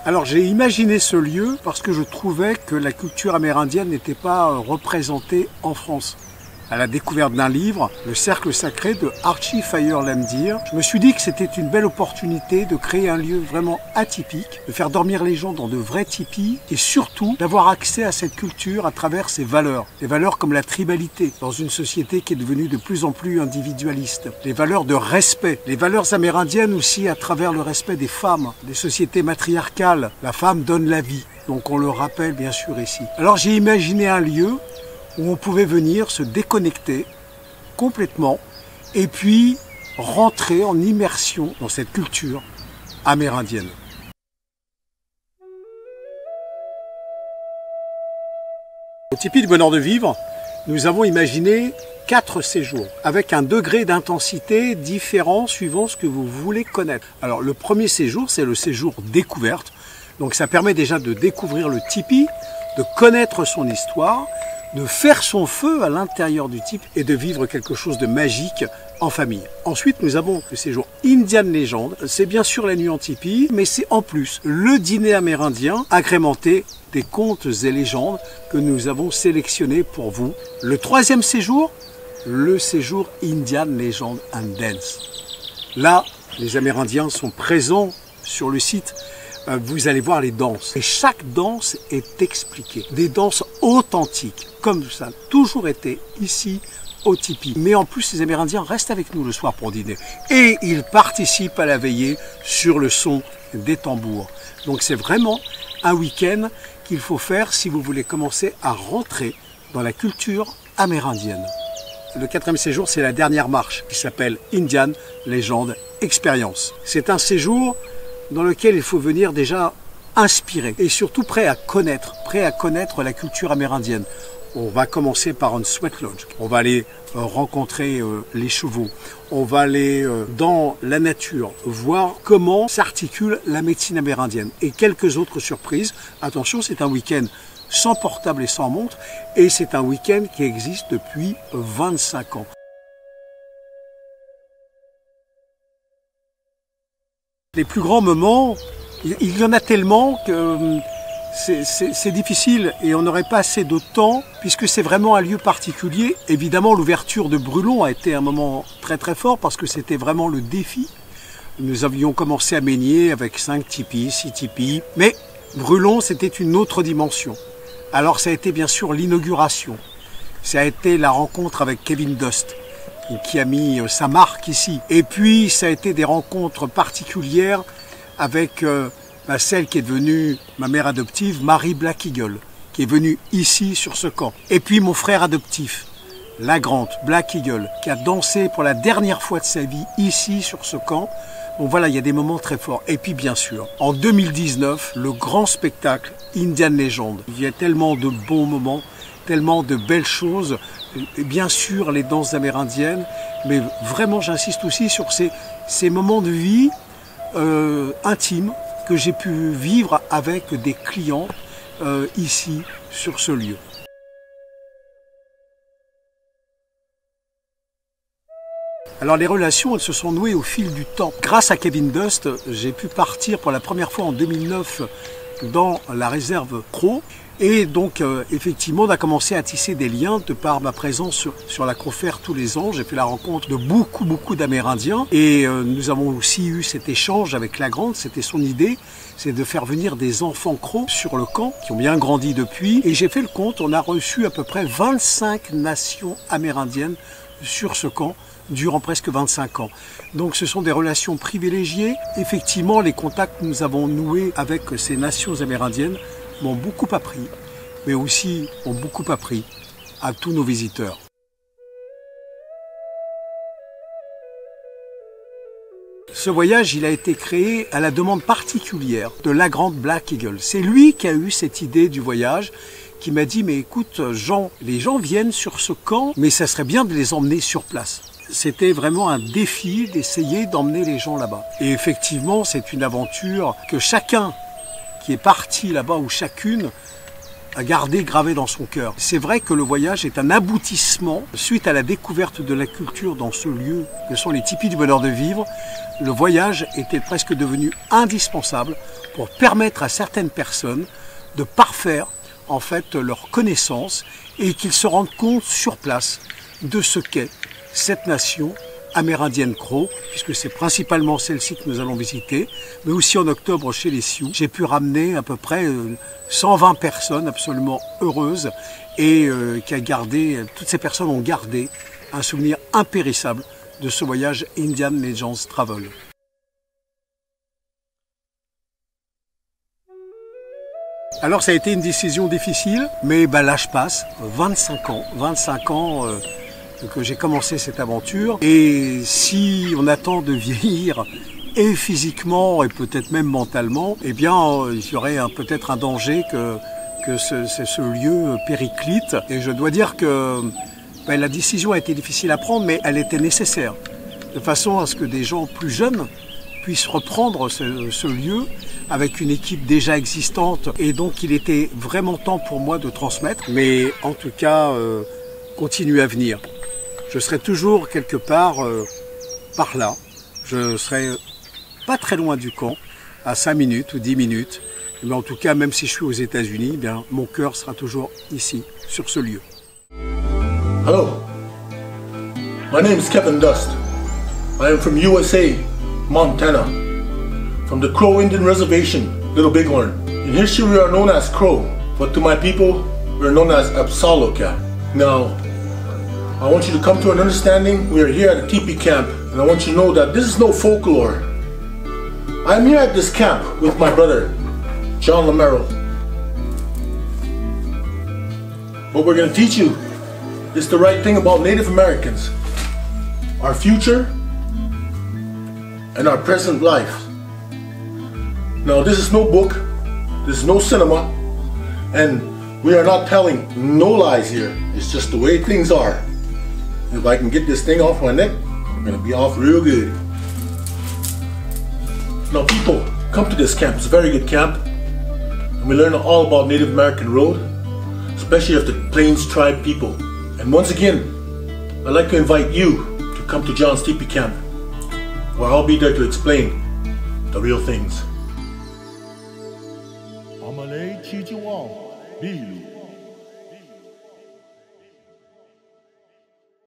Alors j'ai imaginé ce lieu parce que je trouvais que la culture amérindienne n'était pas représentée en France. À la découverte d'un livre, Le Cercle Sacré de Archie Fire Lemdir, je me suis dit que c'était une belle opportunité de créer un lieu vraiment atypique, de faire dormir les gens dans de vrais tipis et surtout d'avoir accès à cette culture à travers ses valeurs. Des valeurs comme la tribalité dans une société qui est devenue de plus en plus individualiste. Les valeurs de respect, les valeurs amérindiennes aussi à travers le respect des femmes, des sociétés matriarcales. La femme donne la vie, donc on le rappelle bien sûr ici. Alors j'ai imaginé un lieu où on pouvait venir se déconnecter complètement et puis rentrer en immersion dans cette culture amérindienne. Au tipi du Bonheur de Vivre, nous avons imaginé 4 séjours avec un degré d'intensité différent suivant ce que vous voulez connaître. Alors le premier séjour, c'est le séjour découverte. Donc ça permet déjà de découvrir le tipi, de connaître son histoire, de faire son feu à l'intérieur du tipi et de vivre quelque chose de magique en famille. Ensuite, nous avons le séjour Indian Legend. C'est bien sûr la nuit en tipi, mais c'est en plus le dîner amérindien agrémenté des contes et légendes que nous avons sélectionnés pour vous. Le troisième séjour, le séjour Indian Legend and Dance. Là, les Amérindiens sont présents sur le site. Vous allez voir les danses. Et chaque danse est expliquée. Des danses authentiques, comme ça a toujours été ici au tipi. Mais en plus, les Amérindiens restent avec nous le soir pour dîner. Et ils participent à la veillée sur le son des tambours. Donc c'est vraiment un week-end qu'il faut faire si vous voulez commencer à rentrer dans la culture amérindienne. Le 4e séjour, c'est la dernière marche qui s'appelle Indian Legend Experience. C'est un séjour dans lequel il faut venir déjà inspiré et surtout prêt à connaître la culture amérindienne. On va commencer par une sweat lodge. On va aller rencontrer les chevaux. On va aller dans la nature, voir comment s'articule la médecine amérindienne. Et quelques autres surprises. Attention, c'est un week-end sans portable et sans montre. Et c'est un week-end qui existe depuis 25 ans. Les plus grands moments, il y en a tellement que c'est difficile et on n'aurait pas assez de temps puisque c'est vraiment un lieu particulier. Évidemment, l'ouverture de Brulon a été un moment très très fort parce que c'était vraiment le défi. Nous avions commencé à Meignier avec 5 tipis, 6 tipis, mais Brulon c'était une autre dimension. Alors ça a été bien sûr l'inauguration, ça a été la rencontre avec Kevin Dust, qui a mis sa marque ici. Et puis, ça a été des rencontres particulières avec celle qui est devenue ma mère adoptive, Marie Black Eagle, qui est venue ici sur ce camp. Et puis, mon frère adoptif, la grande Black Eagle, qui a dansé pour la dernière fois de sa vie ici sur ce camp. Donc voilà, il y a des moments très forts. Et puis, bien sûr, en 2019, le grand spectacle Indian Legend. Il y a tellement de bons moments, tellement de belles choses. Et bien sûr les danses amérindiennes, mais vraiment j'insiste aussi sur ces moments de vie intimes que j'ai pu vivre avec des clients ici sur ce lieu. Alors les relations, elles se sont nouées au fil du temps. Grâce à Kevin Dust, j'ai pu partir pour la première fois en 2009 dans la réserve Croc. Et donc, effectivement, on a commencé à tisser des liens de par ma présence sur la Crofère tous les ans. J'ai fait la rencontre de beaucoup d'Amérindiens. Et nous avons aussi eu cet échange avec la grande. C'était son idée, c'est de faire venir des enfants crocs sur le camp, qui ont bien grandi depuis. Et j'ai fait le compte, on a reçu à peu près 25 nations amérindiennes sur ce camp durant presque 25 ans. Donc ce sont des relations privilégiées. Effectivement, les contacts que nous avons noués avec ces nations amérindiennes m'ont beaucoup appris, mais aussi ont beaucoup appris à tous nos visiteurs. Ce voyage, il a été créé à la demande particulière de la grande Black Eagle. C'est lui qui a eu cette idée du voyage, qui m'a dit « Mais écoute, Jean, les gens viennent sur ce camp, mais ça serait bien de les emmener sur place. » C'était vraiment un défi d'essayer d'emmener les gens là-bas. Et effectivement, c'est une aventure que chacun qui est parti là-bas ou chacune à garder gravé dans son cœur. C'est vrai que le voyage est un aboutissement suite à la découverte de la culture dans ce lieu que sont les tipis du bonheur de vivre. Le voyage était presque devenu indispensable pour permettre à certaines personnes de parfaire en fait leur connaissance et qu'ils se rendent compte sur place de ce qu'est cette nation amérindienne Crow, puisque c'est principalement celle-ci que nous allons visiter, mais aussi en octobre chez les Sioux. J'ai pu ramener à peu près 120 personnes absolument heureuses et toutes ces personnes ont gardé un souvenir impérissable de ce voyage Indian Legends Travel. Alors ça a été une décision difficile, mais l'âge passe, 25 ans que j'ai commencé cette aventure. Et si on attend de vieillir, et physiquement et peut-être même mentalement, eh bien il y aurait peut-être un danger que ce lieu périclite. Et je dois dire que la décision a été difficile à prendre, mais elle était nécessaire, de façon à ce que des gens plus jeunes puissent reprendre ce lieu avec une équipe déjà existante. Et donc il était vraiment temps pour moi de transmettre, mais en tout cas continuer à venir. Je serai toujours quelque part par là. Je serai pas très loin du camp, à 5 minutes ou 10 minutes. Mais en tout cas, même si je suis aux États-Unis, mon cœur sera toujours ici, sur ce lieu. Hello, my name is Kevin Dust. I am from USA, Montana, from the Crow Indian Reservation, Little Bighorn. In history we are known as Crow, but to my people we are known as Apsaloka. Now, I want you to come to an understanding. We are here at a teepee camp, and I want you to know that this is no folklore. I'm here at this camp with my brother, John Lamero. What we're going to teach you is the right thing about Native Americans, our future, and our present life. Now, this is no book, this is no cinema, and we are not telling no lies here. It's just the way things are. If I can get this thing off my neck, I'm gonna be off real good. Now people, come to this camp. It's a very good camp. And we learn all about Native American Road, especially of the Plains Tribe people. And once again, I'd like to invite you to come to John's Teepee Camp, where I'll be there to explain the real things. Amalei Chichiwang, Bilu.